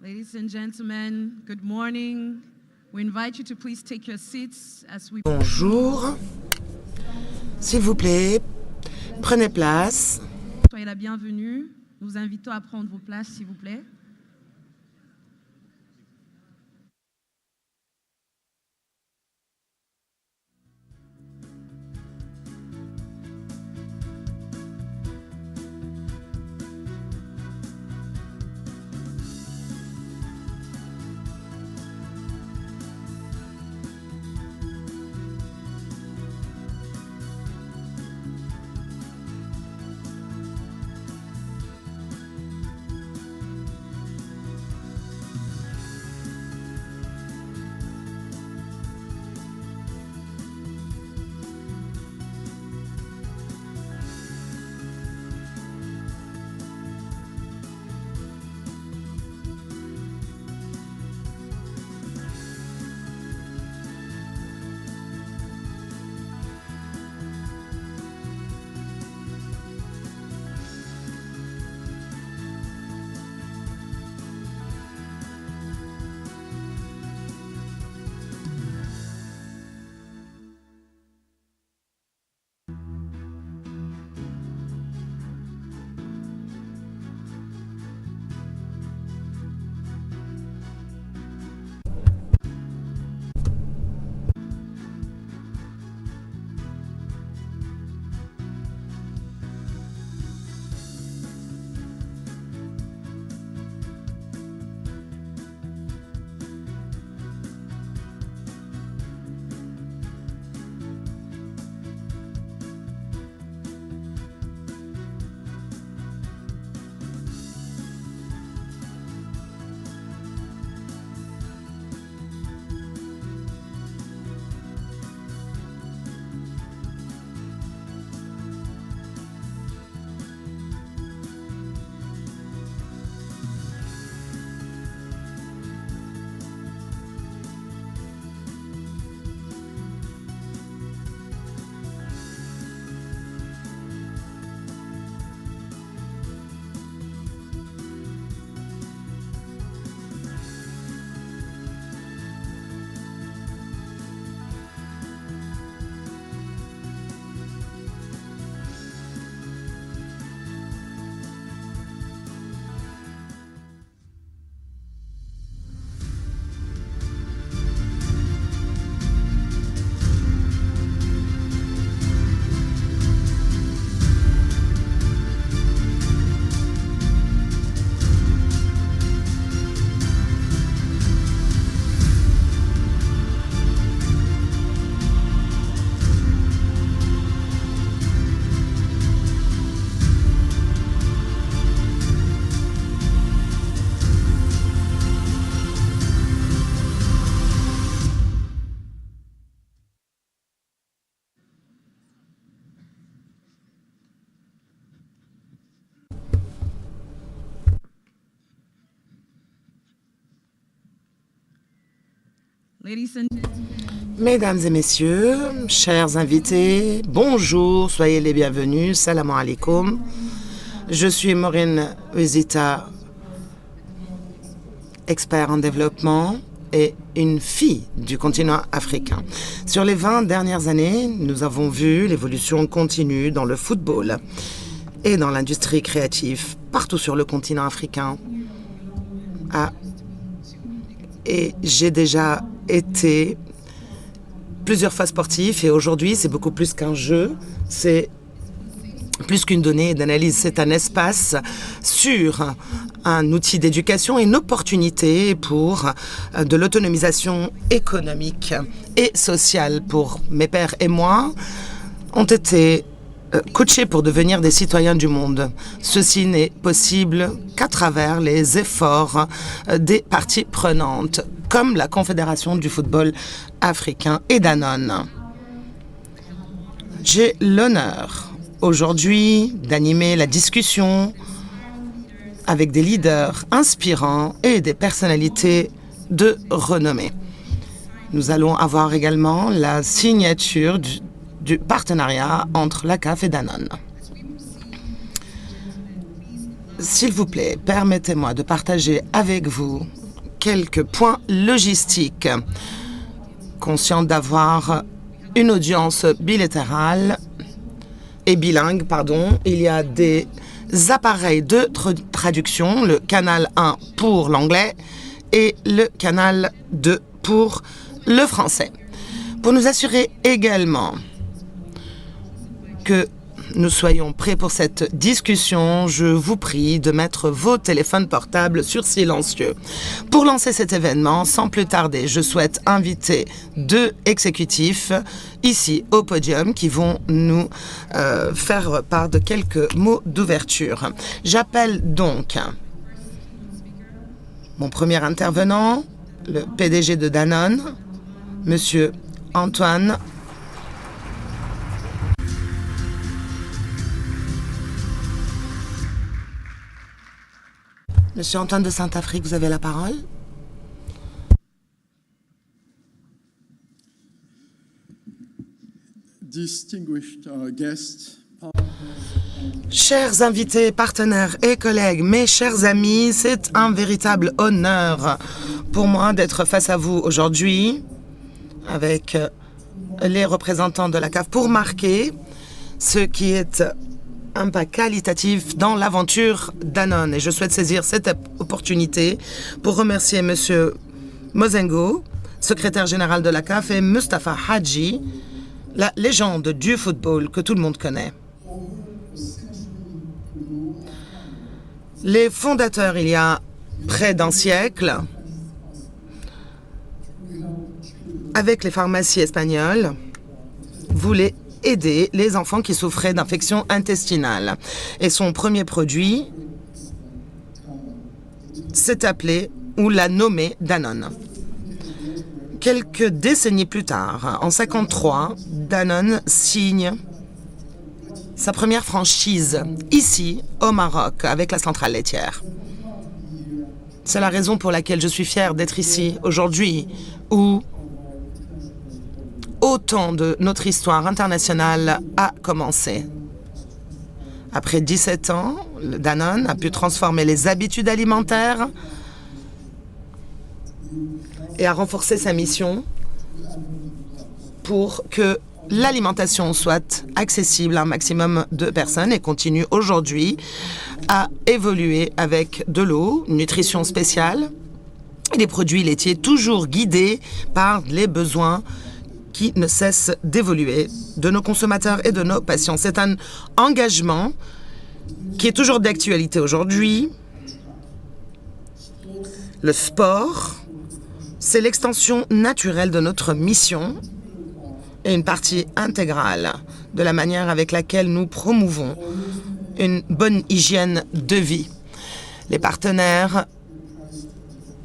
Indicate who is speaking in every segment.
Speaker 1: Ladies and gentlemen, good morning. We invite you to please take your seats as we...
Speaker 2: Bonjour. S'il vous plaît, prenez place.
Speaker 1: Soyez la bienvenue. Nous vous invitons à prendre vos places, s'il vous plaît.
Speaker 2: Mesdames et messieurs, chers invités, bonjour, soyez les bienvenus, salam alaikum. Je suis Maureen Wezita, expert en développement et une fille du continent africain. Sur les 20 dernières années, nous avons vu l'évolution continue dans le football et dans l'industrie créative partout sur le continent africain. Et j'ai déjà été plusieurs fois sportif et aujourd'hui, c'est beaucoup plus qu'un jeu, c'est plus qu'une donnée d'analyse, c'est un espace sûr, un outil d'éducation et une opportunité pour de l'autonomisation économique et sociale. Pour mes pères et moi, ont été coachés pour devenir des citoyens du monde. Ceci n'est possible qu'à travers les efforts des parties prenantes, comme la Confédération du football africain et Danone. J'ai l'honneur aujourd'hui d'animer la discussion avec des leaders inspirants et des personnalités de renommée. Nous allons avoir également la signature du partenariat entre la CAF et Danone. S'il vous plaît, permettez-moi de partager avec vous quelques points logistiques. Conscient d'avoir une audience bilatérale et bilingue, il y a des appareils de traduction, le canal 1 pour l'anglais et le canal 2 pour le français. Pour nous assurer également que nous soyons prêts pour cette discussion, je vous prie de mettre vos téléphones portables sur silencieux. Pour lancer cet événement, sans plus tarder, je souhaite inviter 2 exécutifs ici au podium qui vont nous faire part de quelques mots d'ouverture. J'appelle donc mon premier intervenant, le PDG de Danone, Monsieur Antoine Monsieur Antoine de Saint-Afrique, vous avez la parole.
Speaker 3: Distinguished guests.
Speaker 2: Chers invités, partenaires et collègues, mes chers amis, c'est un véritable honneur pour moi d'être face à vous aujourd'hui avec les représentants de la CAF pour marquer ce qui est un pas qualitatif dans l'aventure Danone. Et je souhaite saisir cette opportunité pour remercier M. Mozengo, secrétaire général de la CAF, et Mustafa Hadji, la légende du football que tout le monde connaît. Les fondateurs, il y a près d'un siècle, avec les pharmacies espagnoles, voulaient aider les enfants qui souffraient d'infections intestinales. Et son premier produit s'est appelé ou l'a nommé Danone. Quelques décennies plus tard, en 1953, Danone signe sa première franchise ici, au Maroc, avec la centrale laitière. C'est la raison pour laquelle je suis fier d'être ici aujourd'hui, où autant de notre histoire internationale a commencé. Après 17 ans, le Danone a pu transformer les habitudes alimentaires et a renforcé sa mission pour que l'alimentation soit accessible à un maximum de personnes et continue aujourd'hui à évoluer avec de l'eau, une nutrition spéciale et des produits laitiers toujours guidés par les besoins qui ne cesse d'évoluer de nos consommateurs et de nos patients. C'est un engagement qui est toujours d'actualité aujourd'hui. Le sport, c'est l'extension naturelle de notre mission et une partie intégrale de la manière avec laquelle nous promouvons une bonne hygiène de vie. Les partenaires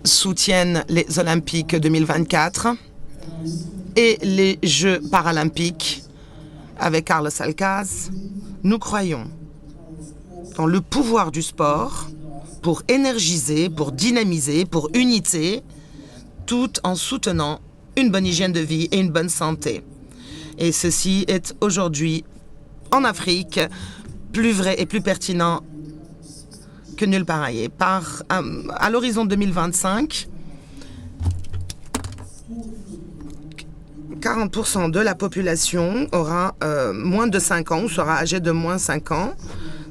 Speaker 2: soutiennent les Olympiques 2024 et les Jeux paralympiques avec Carlos Alcaraz. Nous croyons dans le pouvoir du sport pour énergiser, pour dynamiser, pour unité, tout en soutenant une bonne hygiène de vie et une bonne santé. Et ceci est aujourd'hui, en Afrique, plus vrai et plus pertinent que nulle part ailleurs. À l'horizon 2025, 40% de la population aura moins de 5 ans ou sera âgée de moins 5 ans.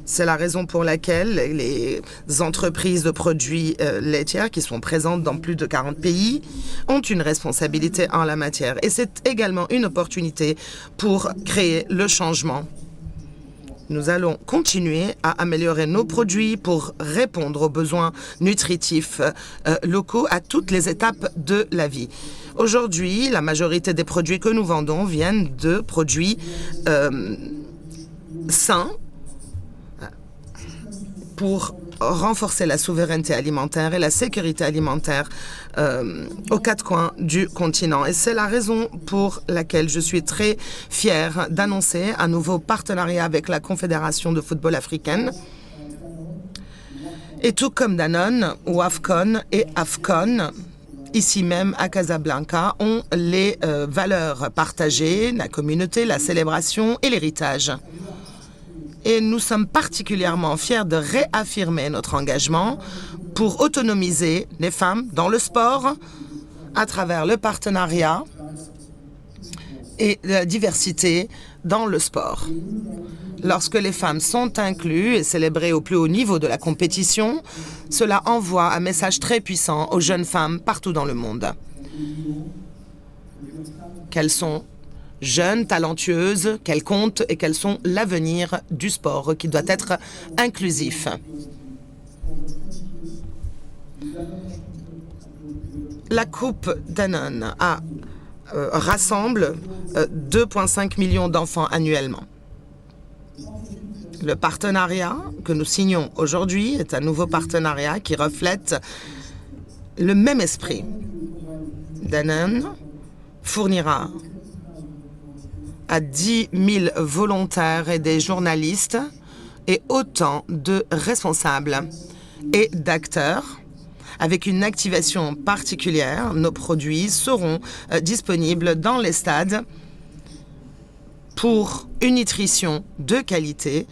Speaker 2: C'est la raison pour laquelle les entreprises de produits laitiers qui sont présentes dans plus de 40 pays ont une responsabilité en la matière. Et c'est également une opportunité pour créer le changement. Nous allons continuer à améliorer nos produits pour répondre aux besoins nutritifs locaux à toutes les étapes de la vie. Aujourd'hui, la majorité des produits que nous vendons viennent de produits sains pour renforcer la souveraineté alimentaire et la sécurité alimentaire aux 4 coins du continent. Et c'est la raison pour laquelle je suis très fière d'annoncer un nouveau partenariat avec la Confédération de football africaine. Et tout comme Danone, WAFCON et AFCON, ici même à Casablanca, ont les valeurs partagées, la communauté, la célébration et l'héritage. Et nous sommes particulièrement fiers de réaffirmer notre engagement pour autonomiser les femmes dans le sport à travers le partenariat et la diversité dans le sport. Lorsque les femmes sont incluses et célébrées au plus haut niveau de la compétition, cela envoie un message très puissant aux jeunes femmes partout dans le monde. Qu'elles sont jeunes, talentueuses, qu'elles comptent et qu'elles sont l'avenir du sport qui doit être inclusif. La Coupe Danone rassemble 2,5 millions d'enfants annuellement. Le partenariat que nous signons aujourd'hui est un nouveau partenariat qui reflète le même esprit. Danone fournira à 10 000 volontaires et des journalistes et autant de responsables et d'acteurs. Avec une activation particulière, nos produits seront disponibles dans les stades pour une nutrition de qualité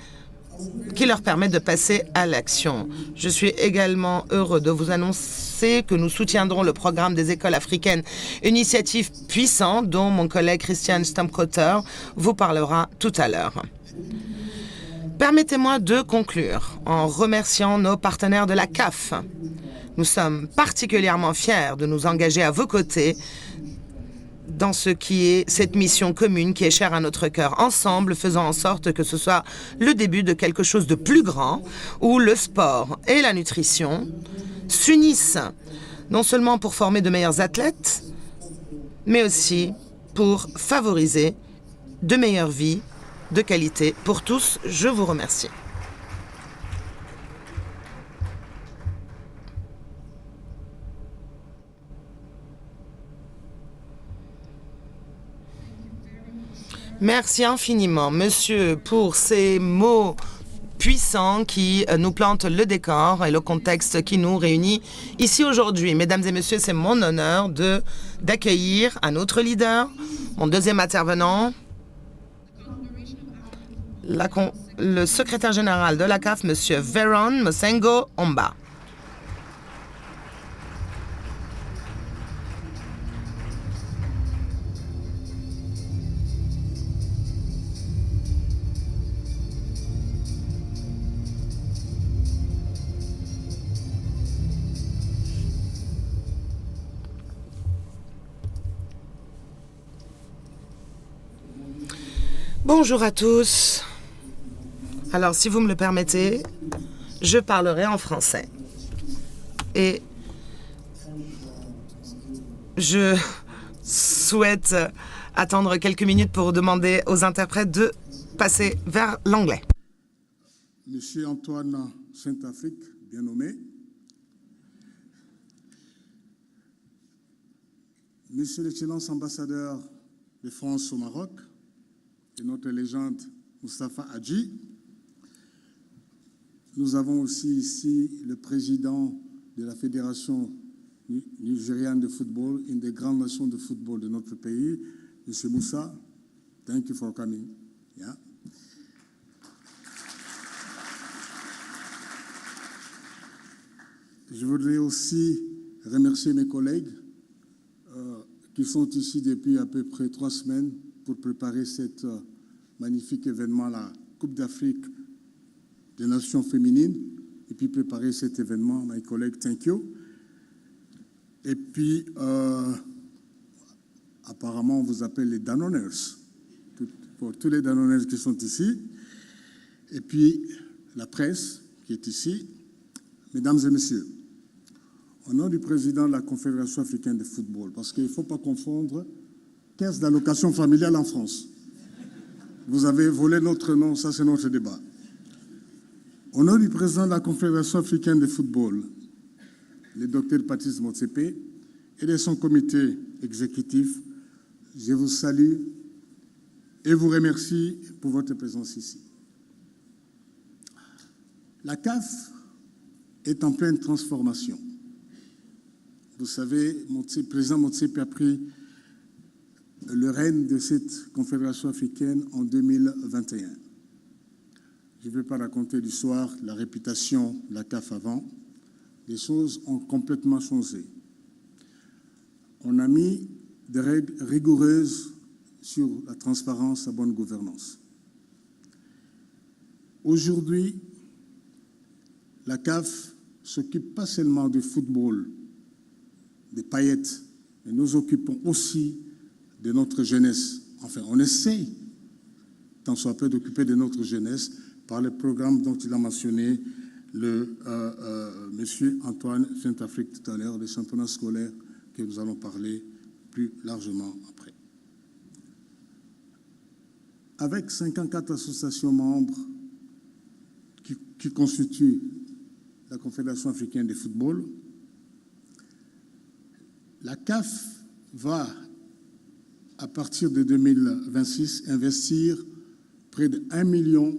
Speaker 2: qui leur permet de passer à l'action. Je suis également heureux de vous annoncer que nous soutiendrons le programme des écoles africaines, initiative puissante dont mon collègue Christian Stamkotter vous parlera tout à l'heure. Permettez-moi de conclure en remerciant nos partenaires de la CAF. Nous sommes particulièrement fiers de nous engager à vos côtés dans ce qui est cette mission commune qui est chère à notre cœur. Ensemble, faisons en sorte que ce soit le début de quelque chose de plus grand où le sport et la nutrition s'unissent non seulement pour former de meilleurs athlètes, mais aussi pour favoriser de meilleures vies de qualité pour tous. Je vous remercie. Merci infiniment, monsieur, pour ces mots puissants qui nous plantent le décor et le contexte qui nous réunit ici aujourd'hui. Mesdames et messieurs, c'est mon honneur d'accueillir un autre leader, mon deuxième intervenant, le secrétaire général de la CAF, monsieur Veron Mosengo Omba. Bonjour à tous. Alors, si vous me le permettez, je parlerai en français. Et je souhaite attendre quelques minutes pour demander aux interprètes de passer vers l'anglais.
Speaker 3: Monsieur Antoine Saint-Afrique, bien nommé. Monsieur l'Excellence ambassadeur de France au Maroc, et notre légende Moustapha Hadji. Nous avons aussi ici le président de la Fédération nigériane de football, une des grandes nations de football de notre pays, M. Moussa. Thank you for coming. Yeah. Je voudrais aussi remercier mes collègues qui sont ici depuis à peu près 3 semaines pour préparer cet magnifique événement, la Coupe d'Afrique des Nations féminines, et puis préparer cet événement, mes collègues, thank you. Et puis, apparemment, on vous appelle les Danoners, pour tous les Danoners qui sont ici, et puis la presse qui est ici. Mesdames et messieurs, au nom du président de la Confédération africaine de football, parce qu'il ne faut pas confondre caisse d'allocation familiale en France. Vous avez volé notre nom, ça c'est notre débat. Au nom du président de la Confédération africaine de football, le docteur Patrice Motsepe, et de son comité exécutif, je vous salue et vous remercie pour votre présence ici. La CAF est en pleine transformation. Vous savez, le président Motsepe a pris le règne de cette confédération africaine en 2021. je ne vais pas raconter l'histoire, la réputation de la CAF avant. Les choses ont complètement changé. On a mis des règles rigoureuses sur la transparence, la bonne gouvernance. Aujourd'hui, la CAF s'occupe pas seulement du football, des paillettes, mais nous occupons aussi de notre jeunesse. Enfin, on essaye, tant soit peu, d'occuper de notre jeunesse par le programme dont il a mentionné monsieur Antoine Saint-Afrique tout à l'heure, les championnats scolaires que nous allons parler plus largement après. Avec 54 associations membres qui constituent la Confédération africaine de football, la CAF va, à partir de 2026, investir près de 1 million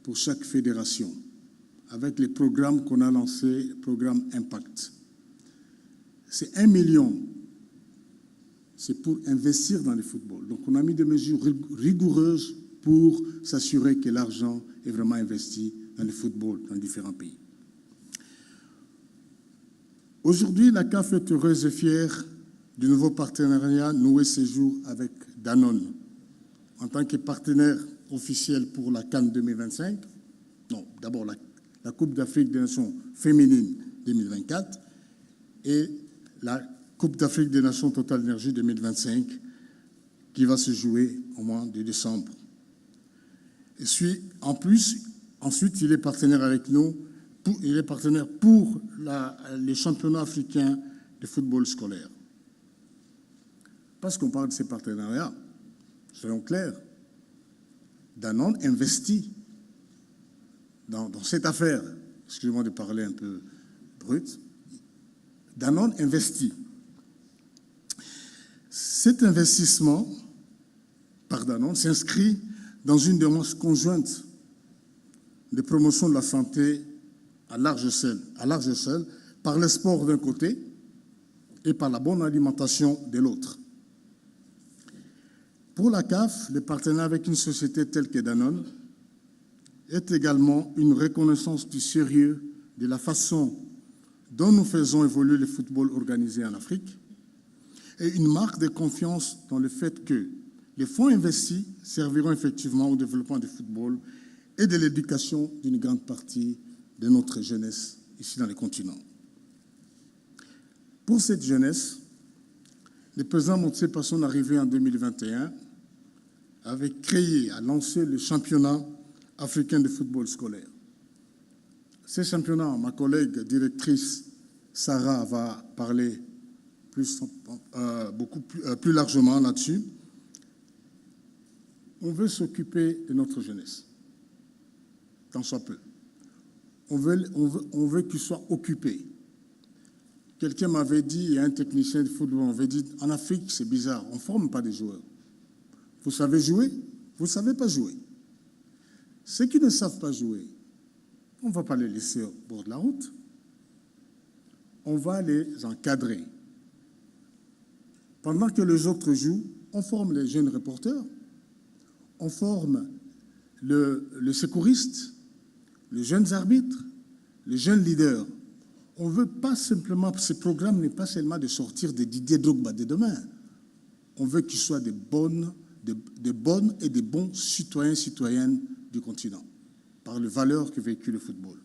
Speaker 3: pour chaque fédération, avec les programmes qu'on a lancés, le programme Impact. C'est 1 million, c'est pour investir dans le football. Donc on a mis des mesures rigoureuses pour s'assurer que l'argent est vraiment investi dans le football dans différents pays. Aujourd'hui, la CAF est heureuse et fière du nouveau partenariat noué ce jour avec Danone, en tant que partenaire officiel pour la CAN 2025. Non, d'abord la Coupe d'Afrique des Nations féminines 2024 et la Coupe d'Afrique des Nations Total Énergie 2025 qui va se jouer au mois de décembre. Et en plus, ensuite, il est partenaire avec nous. Il est partenaire pour les championnats africains de football scolaire. Parce qu'on parle de ces partenariats, soyons clairs, Danone investit dans cette affaire. Excusez-moi de parler un peu brut. Danone investit. Cet investissement par Danone s'inscrit dans une démarche conjointe de promotion de la santé à large échelle, par le sport d'un côté et par la bonne alimentation de l'autre. Pour la CAF, le partenariat avec une société telle que Danone est également une reconnaissance du sérieux de la façon dont nous faisons évoluer le football organisé en Afrique et une marque de confiance dans le fait que les fonds investis serviront effectivement au développement du football et de l'éducation d'une grande partie de notre jeunesse ici dans le continent. Pour cette jeunesse, le président Motsepe, à son arrivée en 2021, avait créé, a lancé le championnat africain de football scolaire. Ces championnats, ma collègue directrice Sarah va parler plus largement là-dessus. On veut s'occuper de notre jeunesse, tant soit peu. On veut qu'il soit occupé. Quelqu'un m'avait dit, il y a un technicien de football, on m'avait dit, en Afrique, c'est bizarre, on ne forme pas des joueurs. Vous savez jouer, vous ne savez pas jouer. Ceux qui ne savent pas jouer, on ne va pas les laisser au bord de la route. On va les encadrer. Pendant que les autres jouent, on forme les jeunes reporters, on forme le secouriste, les jeunes arbitres, les jeunes leaders. On ne veut pas simplement, ce programme n'est pas seulement de sortir des Didier Drogba de demain. On veut qu'ils soient des bonnes et des bons citoyens, citoyennes du continent, par les valeurs que véhicule le football.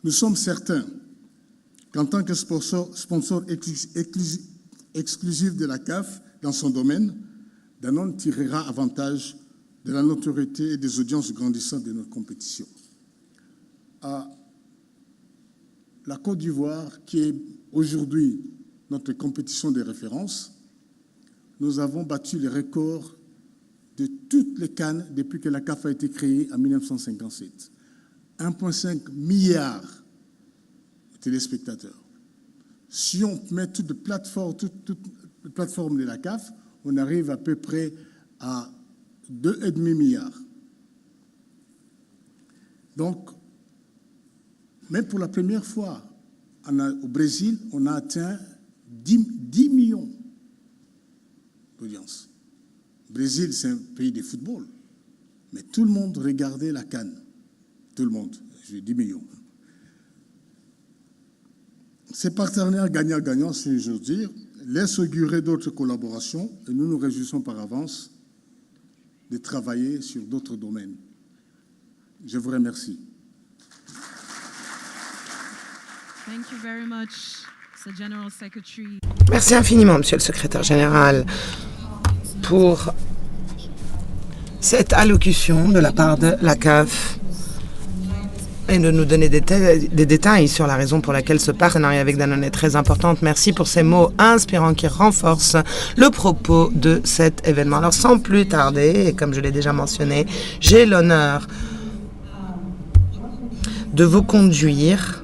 Speaker 3: Nous sommes certains qu'en tant que sponsor exclusif de la CAF dans son domaine, Danone tirera avantage de la notoriété et des audiences grandissantes de notre compétition. À la Côte d'Ivoire, qui est aujourd'hui notre compétition de référence, nous avons battu les records de toutes les CAN depuis que la CAF a été créée en 1957. 1,5 milliard de téléspectateurs. Si on met toutes les plateformes de la CAF, on arrive à peu près à 2,5 milliards. Donc, même pour la première fois au Brésil, on a atteint 10 millions d'audience. Le Brésil, c'est un pays de football. Mais tout le monde regardait la CAN. Tout le monde, j'ai 10 millions. Ces partenaires gagnant-gagnant, si j'ose dire, laissent augurer d'autres collaborations et nous nous réjouissons par avance de travailler sur d'autres domaines. Je vous remercie.
Speaker 1: Thank you very much, Mr. General Secretary.
Speaker 2: Merci infiniment, Monsieur le Secrétaire général, pour cette allocution de la part de la CAF et de nous donner des détails sur la raison pour laquelle ce partenariat avec Danone est très important. Merci pour ces mots inspirants qui renforcent le propos de cet événement. Alors, sans plus tarder, et comme je l'ai déjà mentionné, j'ai l'honneur de vous conduire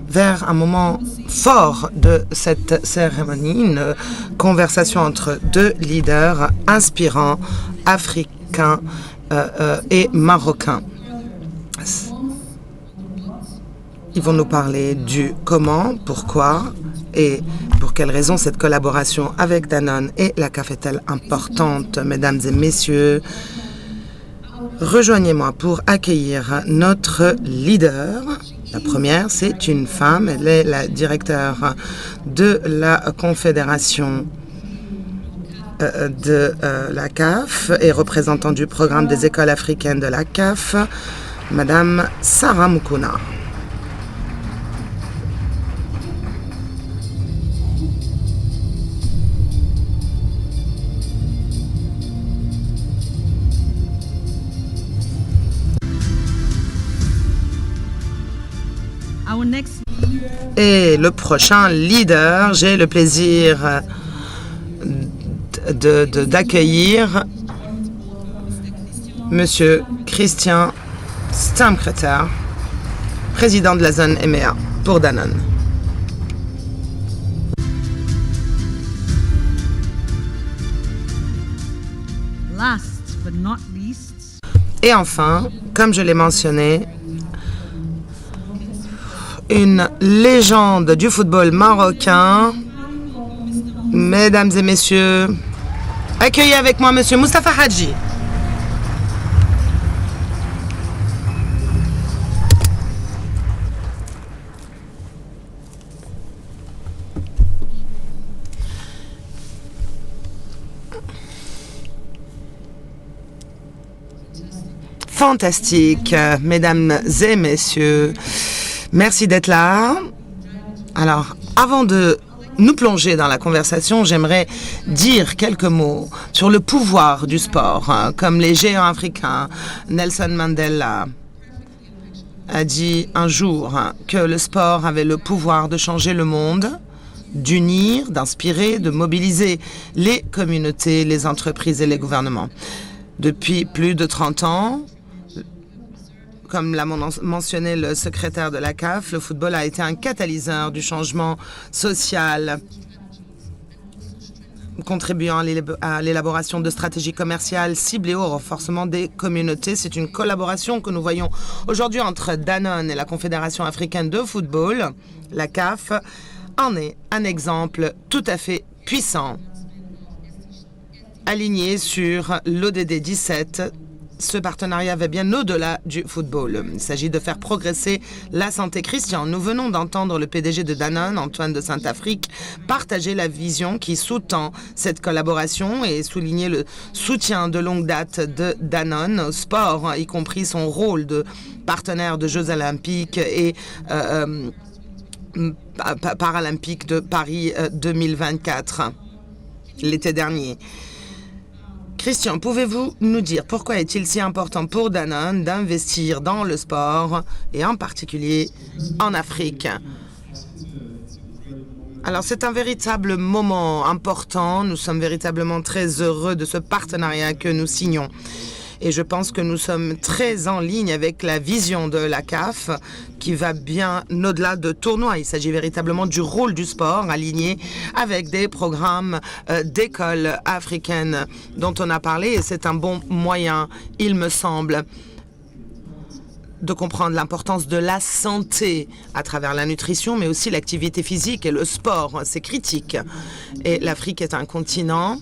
Speaker 2: vers un moment fort de cette cérémonie, une conversation entre deux leaders inspirants, africains et marocains. Ils vont nous parler du comment, pourquoi et pour quelles raisons cette collaboration avec Danone et la CAF est-elle importante. Mesdames et messieurs, rejoignez-moi pour accueillir notre leader. La première, c'est une femme. Elle est la directeure de la Confédération de la CAF et représentante du programme des écoles africaines de la CAF, Madame Sarah Moukouna. Et le prochain leader, j'ai le plaisir d'accueillir Monsieur Christian Stammkreter, président de la zone EMEA pour Danone.
Speaker 1: Last but not least.
Speaker 2: Et enfin, comme je l'ai mentionné, une légende du football marocain. Mesdames et messieurs, accueillez avec moi Monsieur Moustapha Hadji. Fantastique, mesdames et messieurs. Merci d'être là. Alors, avant de nous plonger dans la conversation, j'aimerais dire quelques mots sur le pouvoir du sport. Comme les géants africains, Nelson Mandela a dit un jour que le sport avait le pouvoir de changer le monde, d'unir, d'inspirer, de mobiliser les communautés, les entreprises et les gouvernements. Depuis plus de 30 ans, comme l'a mentionné le secrétaire de la CAF, le football a été un catalyseur du changement social, contribuant à l'élaboration de stratégies commerciales ciblées au renforcement des communautés. C'est une collaboration que nous voyons aujourd'hui entre Danone et la Confédération africaine de football. La CAF en est un exemple tout à fait puissant, aligné sur l'ODD 17. Ce partenariat va bien au-delà du football. Il s'agit de faire progresser la santé. Christian, nous venons d'entendre le PDG de Danone, Antoine de Saint-Afrique, partager la vision qui sous-tend cette collaboration et souligner le soutien de longue date de Danone au sport, y compris son rôle de partenaire de Jeux olympiques et paralympiques de Paris 2024, l'été dernier. Christian, pouvez-vous nous dire pourquoi est-il si important pour Danone d'investir dans le sport et en particulier en Afrique? Alors, c'est un véritable moment important. Nous sommes véritablement très heureux de ce partenariat que nous signons. Et je pense que nous sommes très en ligne avec la vision de la CAF qui va bien au-delà de tournois. Il s'agit véritablement du rôle du sport aligné avec des programmes d'écoles africaines dont on a parlé. Et c'est un bon moyen, il me semble, de comprendre l'importance de la santé à travers la nutrition, mais aussi l'activité physique et le sport. C'est critique. Et l'Afrique est un continent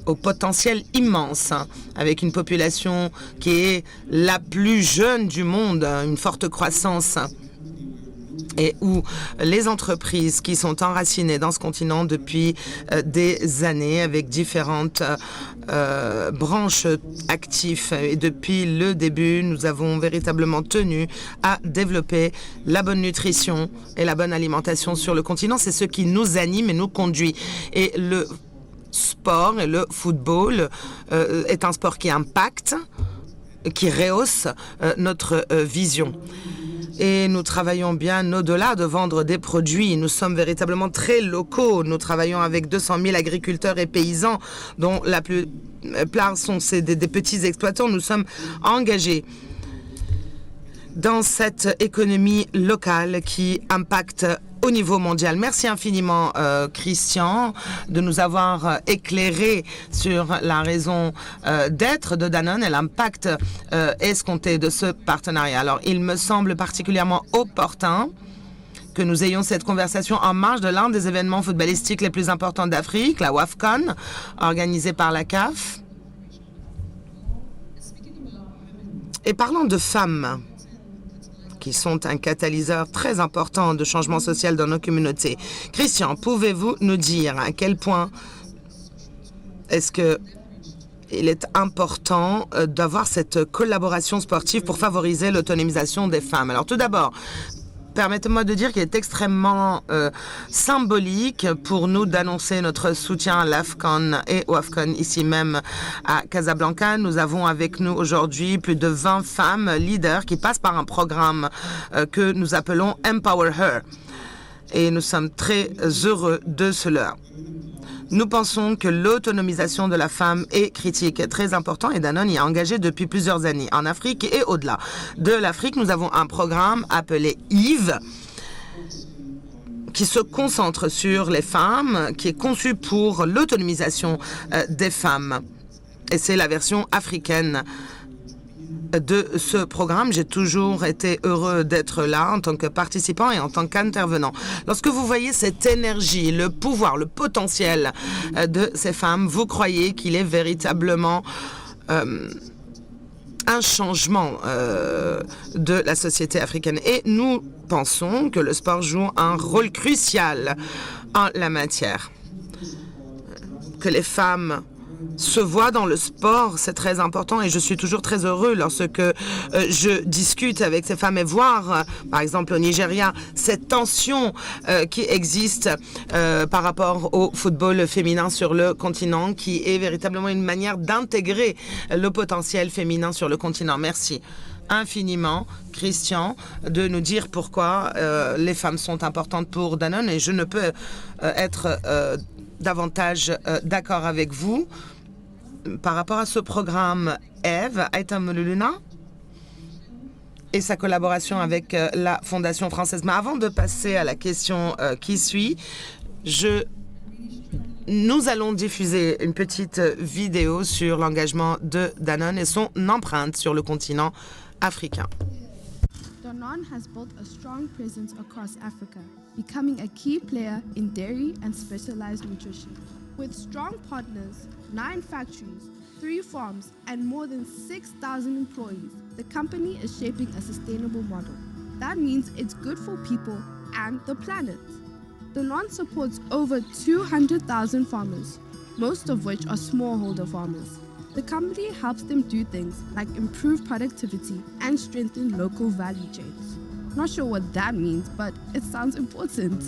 Speaker 2: au potentiel immense, avec une population qui est la plus jeune du monde, une forte croissance, et où les entreprises qui sont enracinées dans ce continent depuis des années avec différentes branches actives. Et depuis le début, nous avons véritablement tenu à développer la bonne nutrition et la bonne alimentation sur le continent. C'est ce qui nous anime et nous conduit. Et le sport et le football est un sport qui impacte, qui rehausse notre vision. Et nous travaillons bien au-delà de vendre des produits. Nous sommes véritablement très locaux. Nous travaillons avec 200 000 agriculteurs et paysans, dont la plupart sont des petits exploitants. Nous sommes engagés dans cette économie locale qui impacte au niveau mondial. Merci infiniment, Christian, de nous avoir éclairé sur la raison d'être de Danone et l'impact escompté de ce partenariat. Alors, il me semble particulièrement opportun que nous ayons cette conversation en marge de l'un des événements footballistiques les plus importants d'Afrique, la WAFCON, organisée par la CAF. Et parlant de femmes, qui sont un catalyseur très important de changement social dans nos communautés. Christian, pouvez-vous nous dire à quel point est-ce que il est important d'avoir cette collaboration sportive pour favoriser l'autonomisation des femmes? Alors tout d'abord, permettez-moi de dire qu'il est extrêmement symbolique pour nous d'annoncer notre soutien à l'AFCON et au AFCON ici même à Casablanca. Nous avons avec nous aujourd'hui plus de 20 femmes leaders qui passent par un programme que nous appelons Empower Her. Et nous sommes très heureux de cela. Nous pensons que l'autonomisation de la femme est critique, très important, et Danone y est engagé depuis plusieurs années en Afrique et au-delà. De l'Afrique, nous avons un programme appelé Yves, qui se concentre sur les femmes, qui est conçu pour l'autonomisation des femmes. Et c'est la version africaine de ce programme. J'ai toujours été heureux d'être là en tant que participant et en tant qu'intervenant. Lorsque vous voyez cette énergie, le pouvoir, le potentiel de ces femmes, vous croyez qu'il est véritablement un changement de la société africaine. Et nous pensons que le sport joue un rôle crucial en la matière. Que les femmes se voient dans le sport, c'est très important et je suis toujours très heureux lorsque je discute avec ces femmes et voir, par exemple au Nigeria, cette tension qui existe par rapport au football féminin sur le continent, qui est véritablement une manière d'intégrer le potentiel féminin sur le continent. Merci infiniment, Christian, de nous dire pourquoi les femmes sont importantes pour Danone, et je ne peux être davantage d'accord avec vous par rapport à ce programme Eve, Aitamululuna, et sa collaboration avec la Fondation française. Mais avant de passer à la question qui suit, nous allons diffuser une petite vidéo sur l'engagement de Danone et son empreinte sur le continent africain.
Speaker 4: Danone has built a strong presence across Africa, becoming a key player in dairy and specialized nutrition. With strong partners, 9 factories, 3 farms, and more than 6,000 employees, the company is shaping a sustainable model. That means it's good for people and the planet. Danone supports over 200,000 farmers, most of which are smallholder farmers. The company helps them do things like improve productivity and strengthen local value chains. Not sure what that means, but it sounds important.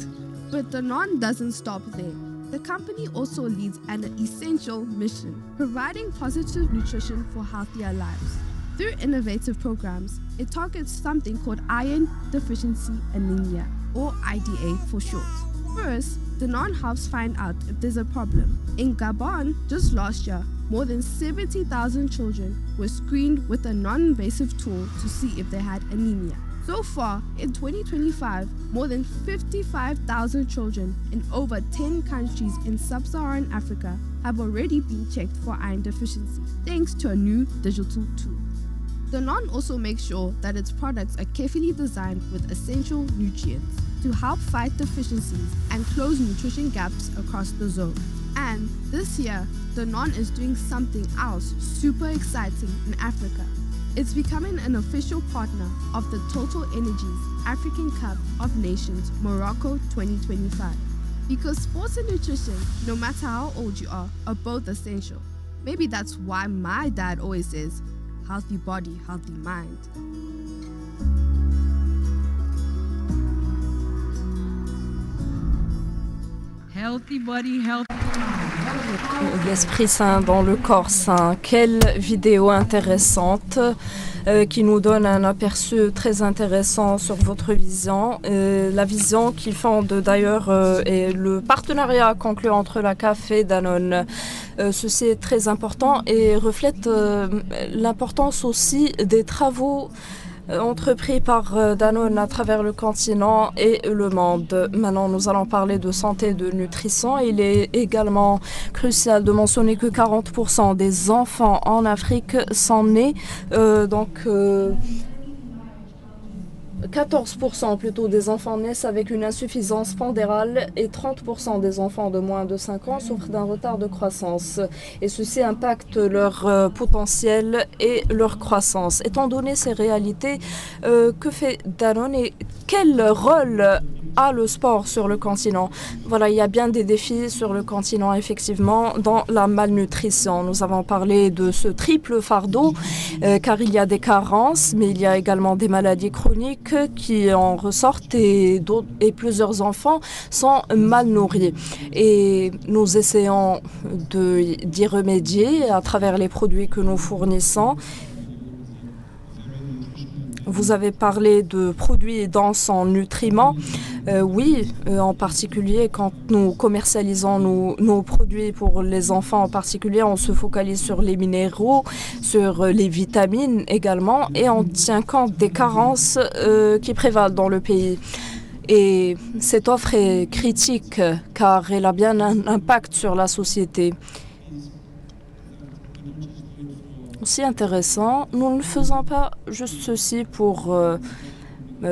Speaker 4: But Danone doesn't stop there. The company also leads an essential mission, providing positive nutrition for healthier lives. Through innovative programs, it targets something called iron deficiency anemia, or IDA for short. First, Danone helps find out if there's a problem. In Gabon, just last year, more than 70,000 children were screened with a non-invasive tool to see if they had anemia. So far, in 2025, more than 55,000 children in over 10 countries in sub-Saharan Africa have already been checked for iron deficiency, thanks to a new digital tool. Danone also makes sure that its products are carefully designed with essential nutrients to help fight deficiencies and close nutrition gaps across the zone. And this year, Danone is doing something else super exciting in Africa. It's becoming an official partner of the Total Energies African Cup of Nations Morocco 2025. Because sports and nutrition, no matter how old you are both essential. Maybe that's why my dad always says, healthy body, healthy mind.
Speaker 1: Healthy body, healthy
Speaker 5: L'esprit sain dans le corps sain. Quelle vidéo intéressante qui nous donne un aperçu très intéressant sur votre vision. La vision qui fonde d'ailleurs est le partenariat conclu entre la CAF et Danone. Ceci est très important et reflète l'importance aussi des travaux entrepris par Danone à travers le continent et le monde. Maintenant, nous allons parler de santé et de nutrition. Il est également crucial de mentionner que 40% des enfants en Afrique sont nés, 14% plutôt des enfants naissent avec une insuffisance pondérale et 30% des enfants de moins de 5 ans souffrent d'un retard de croissance. Et ceci impacte leur potentiel et leur croissance. Étant donné ces réalités, que fait Danone et quel rôle a le sport sur le continent? Voilà, il y a bien des défis sur le continent, effectivement, dans la malnutrition. Nous avons parlé de ce triple fardeau, car il y a des carences, mais il y a également des maladies chroniques qui en ressortent et plusieurs enfants sont mal nourris. Et nous essayons d'y remédier à travers les produits que nous fournissons. Vous avez parlé de produits denses en nutriments. Oui, en particulier quand nous commercialisons nos produits pour les enfants en particulier, on se focalise sur les minéraux, sur les vitamines également et on tient compte des carences qui prévalent dans le pays. Et cette offre est critique car elle a bien un impact sur la société. Aussi intéressant, nous ne faisons pas juste ceci pour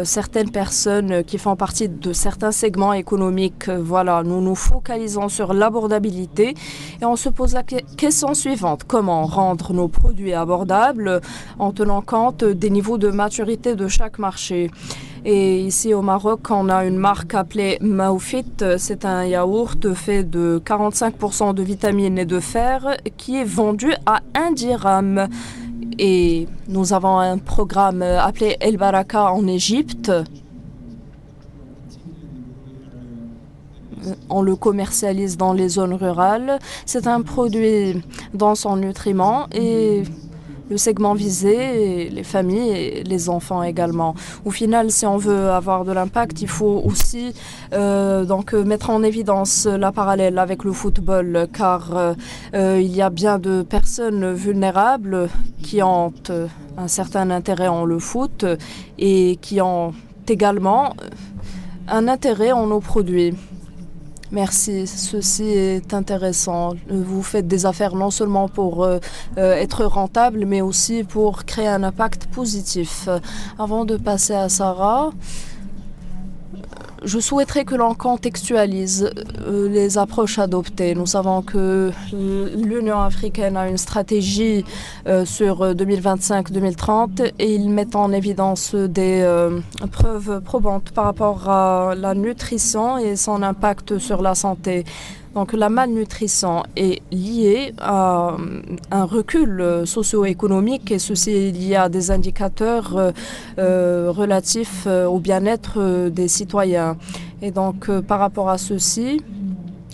Speaker 5: certaines personnes qui font partie de certains segments économiques. Voilà, nous nous focalisons sur l'abordabilité et on se pose la question suivante. Comment rendre nos produits abordables en tenant compte des niveaux de maturité de chaque marché? Et ici au Maroc, on a une marque appelée Maoufit. C'est un yaourt fait de 45% de vitamines et de fer qui est vendu à 1 dirham. Et nous avons un programme appelé El Baraka en Égypte. On le commercialise dans les zones rurales. C'est un produit dense en nutriments et le segment visé, les familles et les enfants également. Au final, si on veut avoir de l'impact, il faut aussi mettre en évidence la parallèle avec le football, car il y a bien de personnes vulnérables qui ont un certain intérêt en le foot et qui ont également un intérêt en nos produits. Merci, ceci est intéressant. Vous faites des affaires non seulement pour être rentable, mais aussi pour créer un impact positif. Avant de passer à Sarah, je souhaiterais que l'on contextualise les approches adoptées. Nous savons que l'Union africaine a une stratégie sur 2025-2030 et ils mettent en évidence des preuves probantes par rapport à la nutrition et son impact sur la santé. Donc la malnutrition est liée à un recul socio-économique et ceci est lié à des indicateurs relatifs au bien-être des citoyens. Et donc par rapport à ceci,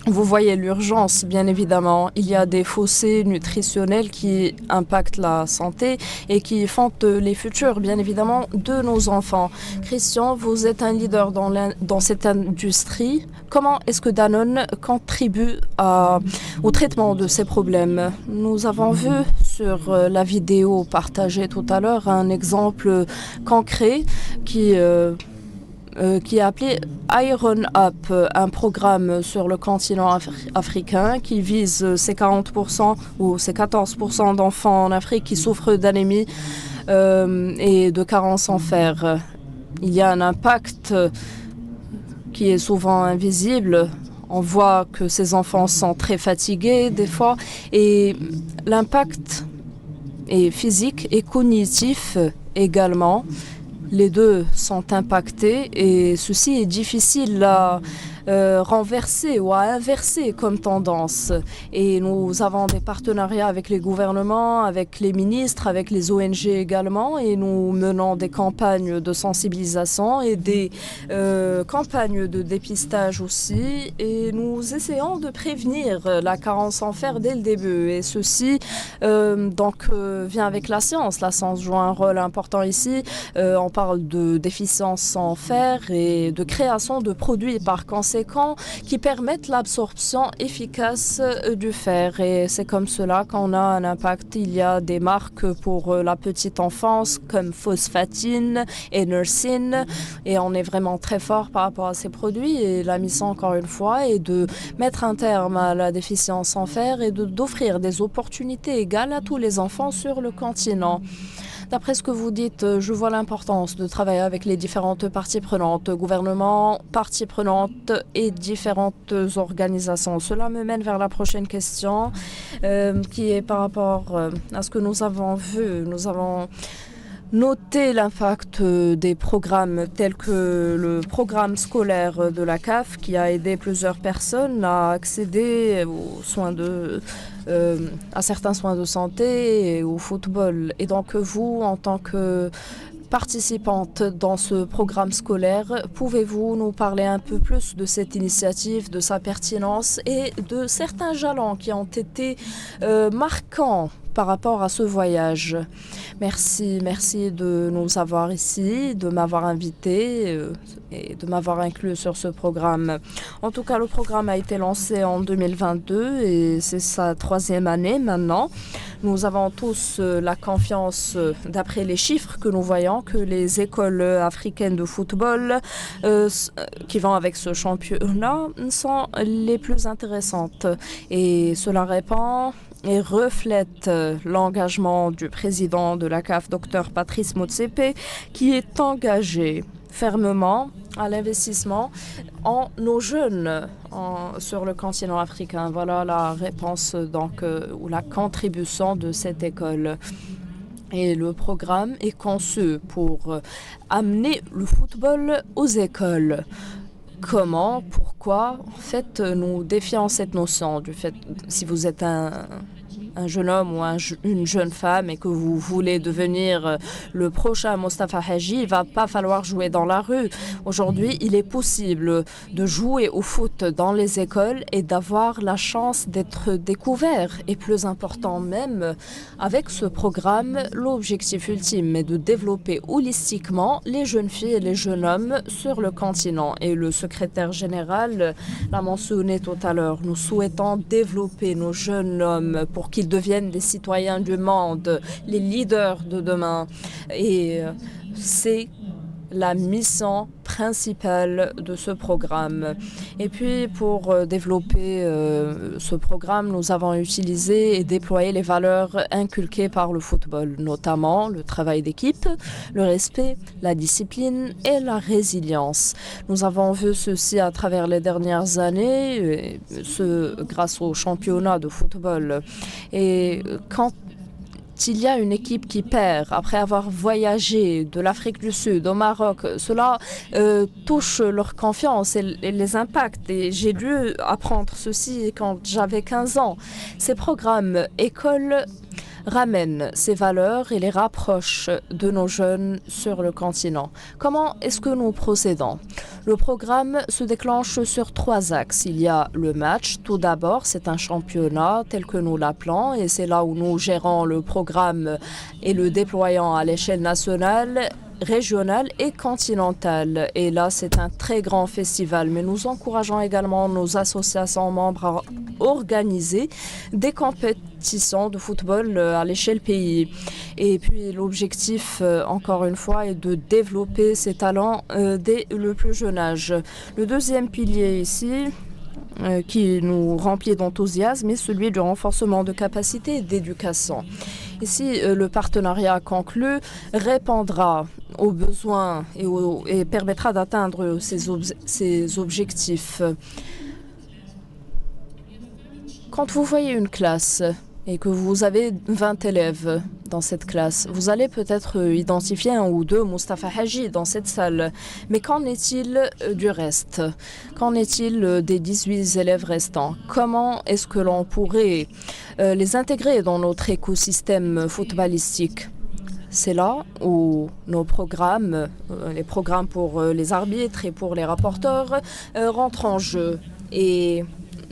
Speaker 5: vous voyez l'urgence, bien évidemment. Il y a des fossés nutritionnels qui impactent la santé et qui font les futurs, bien évidemment, de nos enfants. Christian, vous êtes un leader dans cette industrie. Comment est-ce que Danone contribue au traitement de ces problèmes? Nous avons vu sur la vidéo partagée tout à l'heure un exemple concret qui est appelé Iron Up, un programme sur le continent africain qui vise ces 40% ou ces 14% d'enfants en Afrique qui souffrent d'anémie et de carences en fer. Il y a un impact qui est souvent invisible On voit que ces enfants sont très fatigués des fois et l'impact est physique et cognitif également. Les deux sont impactés et ceci est difficile à renverser ou à inverser comme tendance. Et nous avons des partenariats avec les gouvernements, avec les ministres, avec les ONG également et nous menons des campagnes de sensibilisation et des campagnes de dépistage aussi et nous essayons de prévenir la carence en fer dès le début et ceci vient avec la science. La science joue un rôle important ici. On parle de déficience en fer et de création de produits par conséquent qui permettent l'absorption efficace du fer. Et c'est comme cela qu'on a un impact. Il y a des marques pour la petite enfance comme Phosphatine et Nursine. Et on est vraiment très fort par rapport à ces produits. Et la mission, encore une fois, est de mettre un terme à la déficience en fer et d'offrir des opportunités égales à tous les enfants sur le continent. D'après ce que vous dites, je vois l'importance de travailler avec les différentes parties prenantes, gouvernements, parties prenantes et différentes organisations. Cela me mène vers la prochaine question qui est par rapport à ce que nous avons vu. Nous avons noté l'impact des programmes tels que le programme scolaire de la CAF qui a aidé plusieurs personnes à accéder aux soins à certains soins de santé et au football. Et donc vous, en tant que participante dans ce programme scolaire, pouvez-vous nous parler un peu plus de cette initiative, de sa pertinence et de certains jalons qui ont été marquants par rapport à ce voyage? Merci de nous avoir ici, de m'avoir invité et de m'avoir inclus sur ce programme. En tout cas, le programme a été lancé en 2022 et c'est sa 3e année maintenant. Nous avons tous la confiance, d'après les chiffres que nous voyons, que les écoles africaines de football qui vont avec ce championnat sont les plus intéressantes. Et cela répond et reflète l'engagement du président de la CAF, Dr Patrice Motsepe, qui est engagé fermement à l'investissement en nos jeunes sur le continent africain. Voilà la réponse ou la contribution de cette école. Et le programme est conçu pour amener le football aux écoles. Comment, pourquoi? En fait, nous défions cette notion du fait, si vous êtes un jeune homme ou une jeune femme et que vous voulez devenir le prochain Mostafa Hadji, il ne va pas falloir jouer dans la rue. Aujourd'hui, il est possible de jouer au foot dans les écoles et d'avoir la chance d'être découvert. Et plus important même, avec ce programme, l'objectif ultime est de développer holistiquement les jeunes filles et les jeunes hommes sur le continent. Et le secrétaire général l'a mentionné tout à l'heure. Nous souhaitons développer nos jeunes hommes pour qu'ils deviennent des citoyens du monde, les leaders de demain. Et c'est la mission principale de ce programme. Et puis pour développer ce programme, nous avons utilisé et déployé les valeurs inculquées par le football, notamment le travail d'équipe, le respect, la discipline et la résilience. Nous avons vu ceci à travers les dernières années, grâce au championnat de football. Et quand il y a une équipe qui perd après avoir voyagé de l'Afrique du Sud au Maroc, cela touche leur confiance et les impacte. Et j'ai dû apprendre ceci quand j'avais 15 ans. Ces programmes écoles ramènent ces valeurs et les rapprochent de nos jeunes sur le continent. Comment est-ce que nous procédons? Le programme se déclenche sur 3 axes. Il y a le match. Tout d'abord, c'est un championnat tel que nous l'appelons et c'est là où nous gérons le programme et le déployons à l'échelle nationale, régionale et continentale. Et là, c'est un très grand festival. Mais nous encourageons également nos associations membres à organiser des compétitions de football à l'échelle pays. Et puis, l'objectif, encore une fois, est de développer ces talents dès le plus jeune âge. Le deuxième pilier ici, qui nous remplit d'enthousiasme, est celui du renforcement de capacités et d'éducation. Ici, le partenariat conclu répondra aux besoins et permettra d'atteindre ces objectifs. Quand vous voyez une classe et que vous avez 20 élèves dans cette classe, vous allez peut-être identifier un ou deux Mostafa Hadji dans cette salle. Mais qu'en est-il du reste? Qu'en est-il des 18 élèves restants? Comment est-ce que l'on pourrait les intégrer dans notre écosystème footballistique? C'est là où nos programmes, les programmes pour les arbitres et pour les rapporteurs rentrent en jeu. Et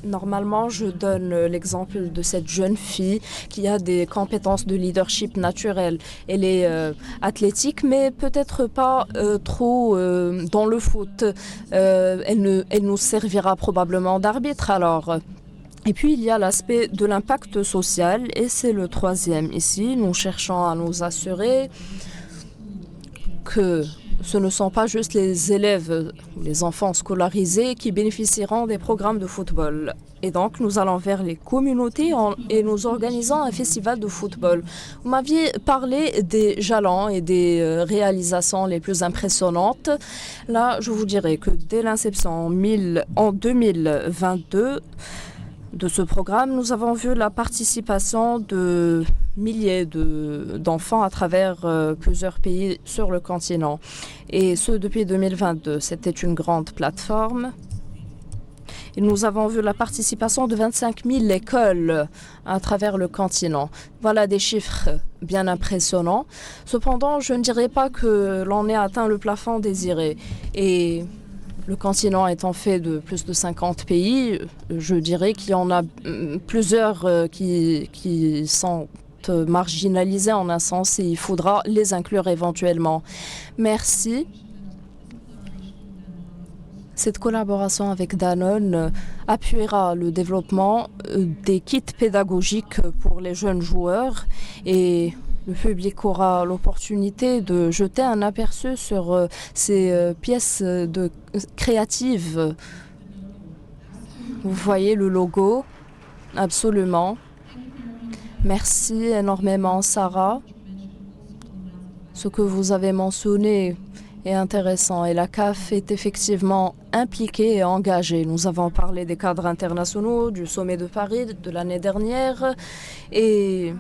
Speaker 5: normalement, je donne l'exemple de cette jeune fille qui a des compétences de leadership naturelles. Elle est athlétique, mais peut-être pas trop dans le foot. Elle nous servira probablement d'arbitre alors. Et puis, il y a l'aspect de l'impact social, et c'est le troisième ici. Nous cherchons à nous assurer que ce ne sont pas juste les élèves, les enfants scolarisés qui bénéficieront des programmes de football. Et donc, nous allons vers les communautés et nous organisons un festival de football. Vous m'aviez parlé des jalons et des réalisations les plus impressionnantes. Là, je vous dirais que dès l'inception en 2022, de ce programme, nous avons vu la participation de milliers d'enfants à travers plusieurs pays sur le continent. Et ce, depuis 2022. C'était une grande plateforme. Et nous avons vu la participation de 25 000 écoles à travers le continent. Voilà des chiffres bien impressionnants. Cependant, je ne dirais pas que l'on ait atteint le plafond désiré. Et le continent étant fait de plus de 50 pays, je dirais qu'il y en a plusieurs qui sont marginalisés en un sens et il faudra les inclure éventuellement. Merci. Cette collaboration avec Danone appuiera le développement des kits pédagogiques pour les jeunes joueurs et le public aura l'opportunité de jeter un aperçu sur ces pièces créatives. Vous voyez le logo? Absolument. Merci énormément, Sarah. Ce que vous avez mentionné est intéressant et la CAF est effectivement impliquée et engagée. Nous avons parlé des cadres internationaux, du sommet de Paris de l'année dernière et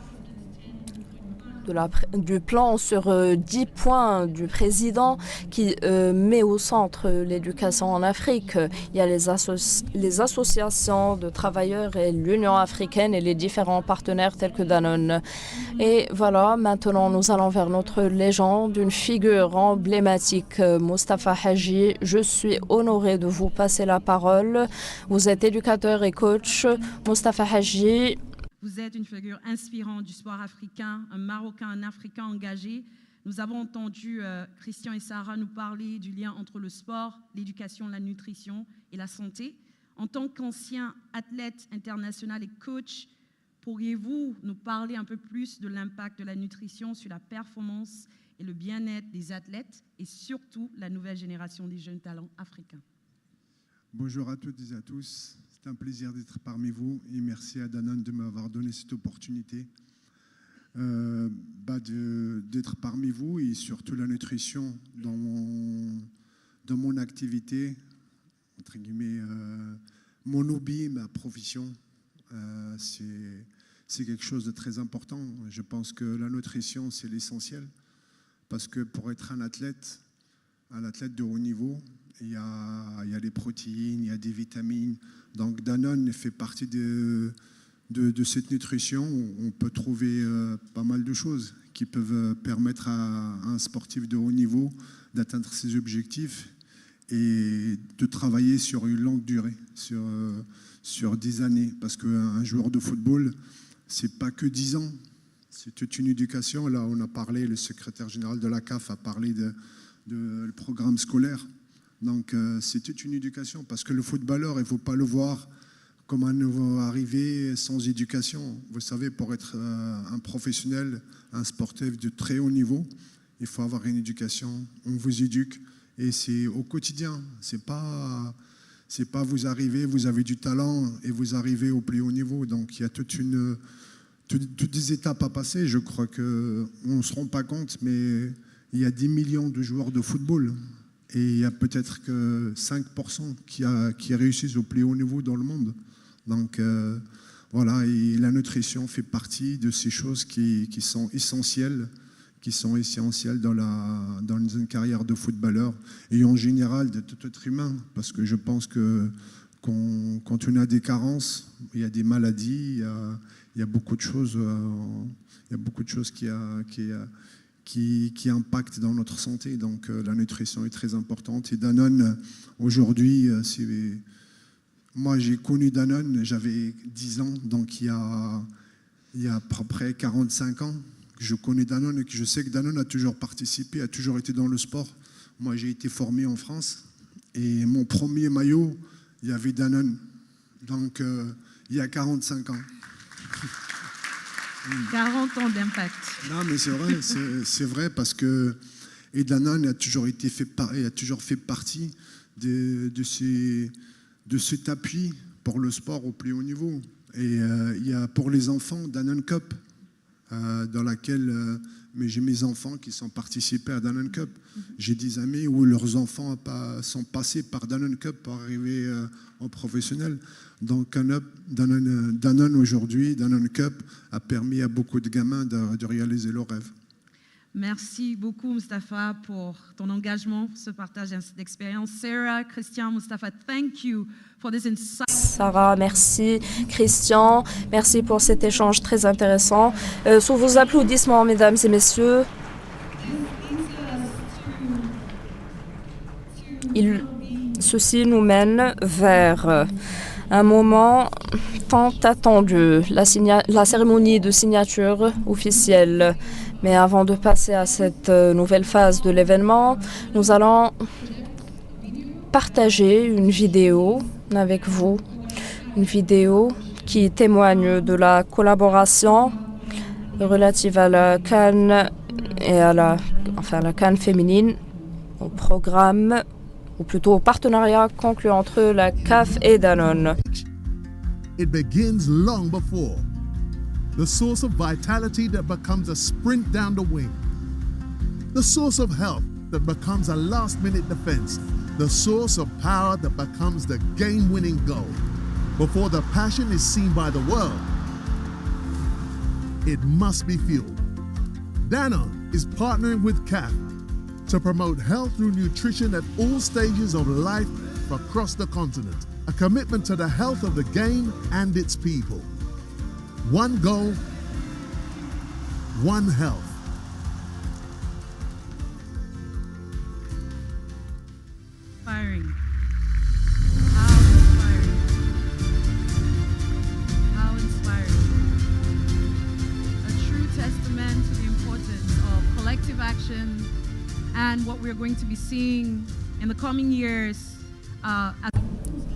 Speaker 5: du plan sur 10 points du président qui met au centre l'éducation en Afrique. Il y a les associations de travailleurs et l'Union africaine et les différents partenaires tels que Danone. Et voilà, maintenant nous allons vers notre légende, une figure emblématique, Mostafa Hadji. Je suis honoré de vous passer la parole. Vous êtes éducateur et coach. Mostafa Hadji.
Speaker 1: Vous êtes une figure inspirante du sport africain, un Marocain, un Africain engagé. Nous avons entendu Christian et Sarah nous parler du lien entre le sport, l'éducation, la nutrition et la santé. En tant qu'ancien athlète international et coach, pourriez-vous nous parler un peu plus de l'impact de la nutrition sur la performance et le bien-être des athlètes et surtout la nouvelle génération des jeunes talents africains?
Speaker 6: Bonjour à toutes et à tous. C'est un plaisir d'être parmi vous et merci à Danone de m'avoir donné cette opportunité d'être parmi vous et surtout la nutrition dans mon activité, entre guillemets, mon hobby, ma profession. C'est quelque chose de très important. Je pense que la nutrition, c'est l'essentiel parce que pour être un athlète de haut niveau, il y a les protéines, il y a des vitamines. Donc Danone fait partie de cette nutrition où on peut trouver pas mal de choses qui peuvent permettre à un sportif de haut niveau d'atteindre ses objectifs et de travailler sur une longue durée, sur 10 années. Parce qu'un joueur de football, c'est pas que 10 ans, c'est toute une éducation. Là, on a parlé, le secrétaire général de la CAF a parlé de programme scolaire. Donc, c'est toute une éducation parce que le footballeur, il ne faut pas le voir comme un nouveau arrivé sans éducation. Vous savez, pour être un professionnel, un sportif de très haut niveau, il faut avoir une éducation. On vous éduque et c'est au quotidien. C'est pas vous arrivez, vous avez du talent et vous arrivez au plus haut niveau. Donc, il y a toutes des étapes à passer. Je crois qu'on ne se rend pas compte, mais il y a 10 millions de joueurs de football. Et il y a peut-être que 5% qui réussissent au plus haut niveau dans le monde. Donc Voilà, et la nutrition fait partie de ces choses qui sont essentielles dans une carrière de footballeur et en général de tout être humain, parce que je pense que quand on a des carences, il y a des maladies, il y a beaucoup de choses, qui impactent dans notre santé. Donc la nutrition est très importante. Et Danone, aujourd'hui, moi j'ai connu Danone, j'avais 10 ans, donc il y a à peu près 45 ans que je connais Danone et que je sais que Danone a toujours participé, a toujours été dans le sport. Moi j'ai été formé en France et mon premier maillot, il y avait Danone, donc il y a 45 ans.
Speaker 1: 40 ans d'impact.
Speaker 6: Non, mais c'est vrai parce que Danone a toujours fait partie de cet appui pour le sport au plus haut niveau. Et il y a pour les enfants Danone Cup, dans laquelle j'ai mes enfants qui sont participés à Danone Cup. J'ai des amis où leurs enfants sont passés par Danone Cup pour arriver en professionnel. Donc Danone aujourd'hui, Danone Cup a permis à beaucoup de gamins de réaliser leurs rêves.
Speaker 1: Merci beaucoup, Mustapha, pour ton engagement, ce partage d'expérience. Sarah, Christian, Mustapha, thank you for this insight.
Speaker 5: Sarah, merci. Christian, merci pour cet échange très intéressant. Sous vos applaudissements, mesdames et messieurs, ceci nous mène vers un moment tant attendu, la cérémonie de signature officielle. Mais avant de passer à cette nouvelle phase de l'événement, nous allons partager une vidéo avec vous, une vidéo qui témoigne de la collaboration relative à la CAN et à la CAN féminine, au programme, ou plutôt au partenariat conclu entre la CAF et Danone.
Speaker 7: It begins long before. The source of vitality that becomes a sprint down the wing. The source of health that becomes a last-minute defense. The source of power that becomes the game-winning goal. Before the passion is seen by the world, it must be fueled. Danone is partnering with CAF to promote health through nutrition at all stages of life across the continent. A commitment to the health of the game and its people. One goal, one health.
Speaker 1: Inspiring. How inspiring. How inspiring. A true testament to the importance of collective action and what we're going to be seeing in the coming years.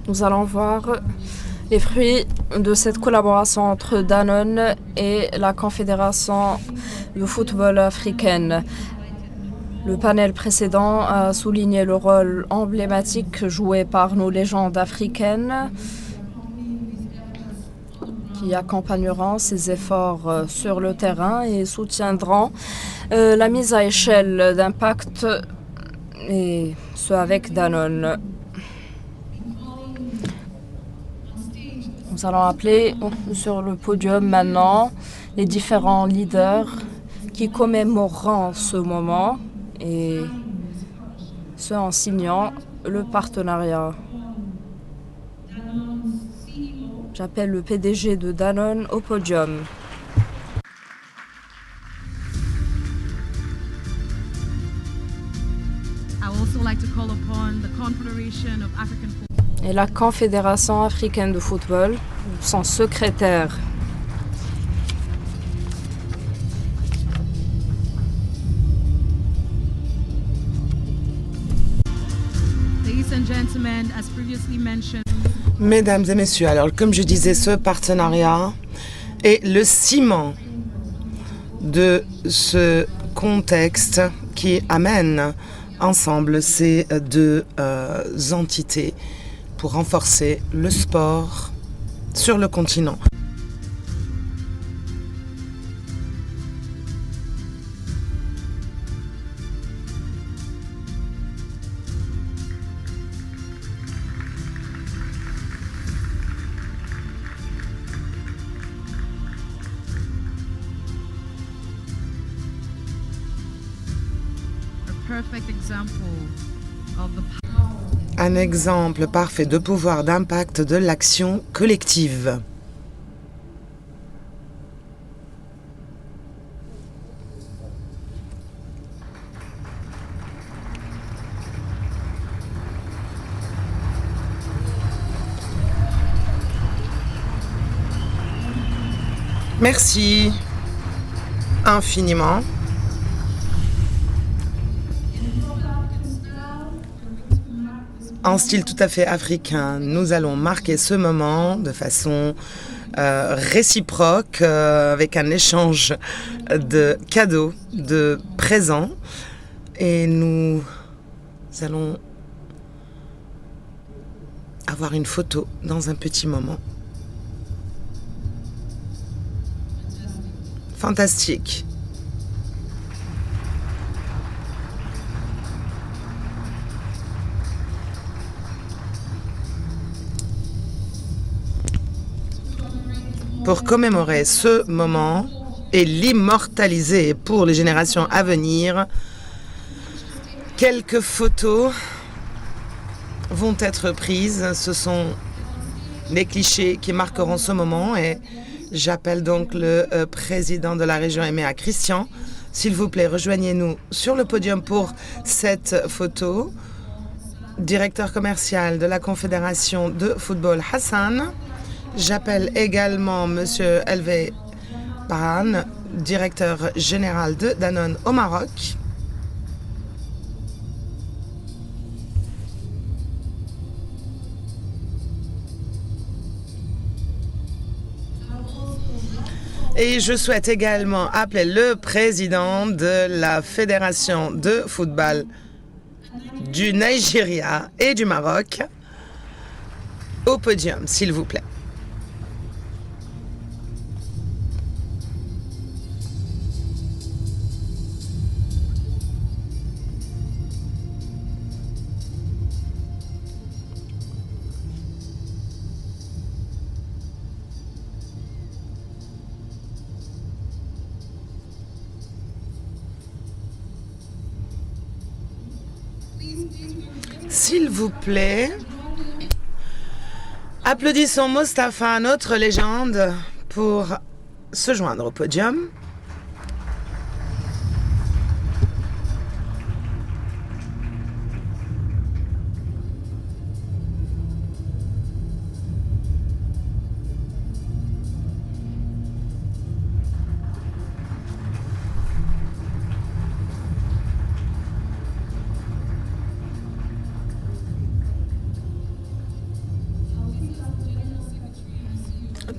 Speaker 5: Nous allons voir les fruits de cette collaboration entre Danone et la Confédération de football africaine. Le panel précédent a souligné le rôle emblématique joué par nos légendes africaines qui accompagneront ces efforts sur le terrain et soutiendront la mise à échelle d'impact, et ce avec Danone. Nous allons appeler sur le podium maintenant les différents leaders qui commémoreront ce moment, et ce en signant le partenariat. J'appelle le PDG de Danone au podium.
Speaker 1: I would also like to call upon the Confederation of African Football.
Speaker 5: Et la Confédération africaine de football, son secrétaire.
Speaker 1: Ladies and gentlemen, as previously mentioned,
Speaker 2: Mesdames et messieurs, alors comme je disais, ce partenariat est le ciment de ce contexte qui amène ensemble ces deux entités pour renforcer le sport sur le continent.
Speaker 1: perfect example of the
Speaker 2: Un exemple parfait de pouvoir d'impact de l'action collective. Merci infiniment. En style tout à fait africain, nous allons marquer ce moment de façon réciproque avec un échange de cadeaux, de présents. Et nous allons avoir une photo dans un petit moment. Fantastique. Pour commémorer ce moment et l'immortaliser pour les générations à venir, quelques photos vont être prises. Ce sont les clichés qui marqueront ce moment et j'appelle donc le président de la région EMEA, Christian. S'il vous plaît, rejoignez-nous sur le podium pour cette photo. Directeur commercial de la Confédération de football, Hassan. J'appelle également Monsieur Elvé Bahan, directeur général de Danone au Maroc. Et je souhaite également appeler le président de la Fédération de football du Nigeria et du Maroc au podium, s'il vous plaît. S'il vous plaît, applaudissons Mostafa, notre légende, pour se joindre au podium.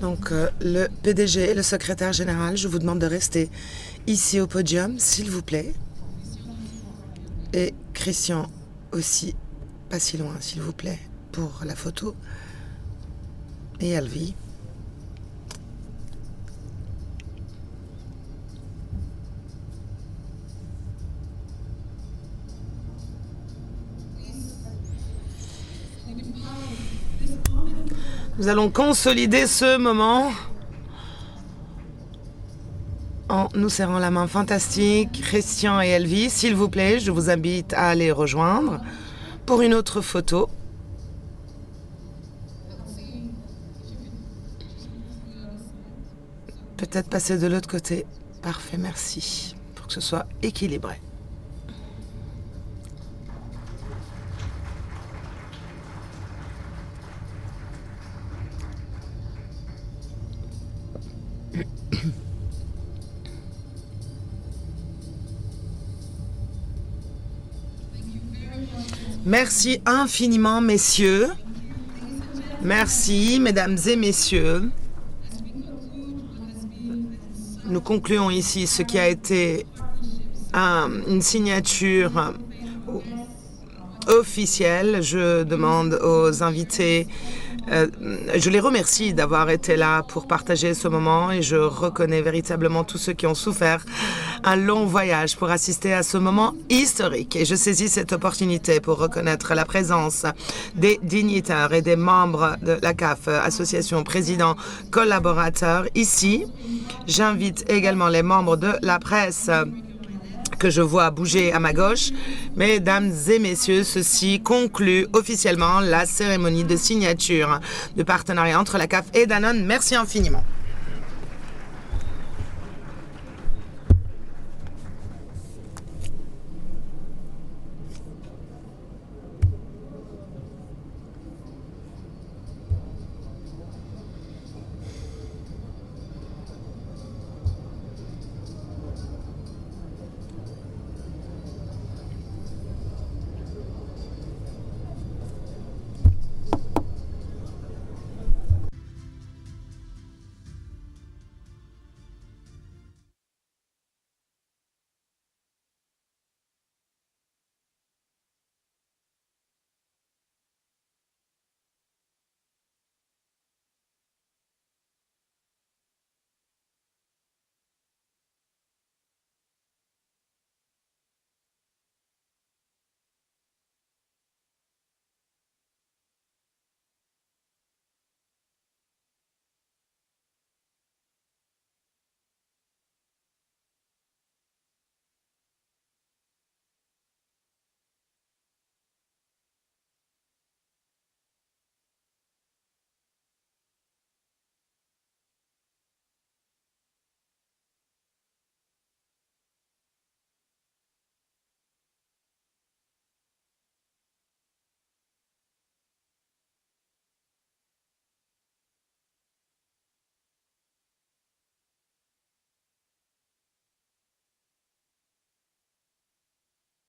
Speaker 2: Donc, le PDG et le secrétaire général, je vous demande de rester ici au podium, s'il vous plaît. Et Christian aussi, pas si loin, s'il vous plaît, pour la photo. Et Alvi. Nous allons consolider ce moment en nous serrant la main. Fantastique. Christian et Elvis, s'il vous plaît, je vous invite à aller rejoindre pour une autre photo. Peut-être passer de l'autre côté. Parfait, merci. Pour que ce soit équilibré. Merci infiniment, messieurs. Merci, mesdames et messieurs. Nous concluons ici ce qui a été une signature officielle. Je demande aux invités, je les remercie d'avoir été là pour partager ce moment et je reconnais véritablement tous ceux qui ont souffert un long voyage pour assister à ce moment historique. Et je saisis cette opportunité pour reconnaître la présence des dignitaires et des membres de la CAF, association président collaborateurs ici. J'invite également les membres de la presse que je vois bouger à ma gauche. Mesdames et messieurs, ceci conclut officiellement la cérémonie de signature de partenariat entre la CAF et Danone. Merci infiniment.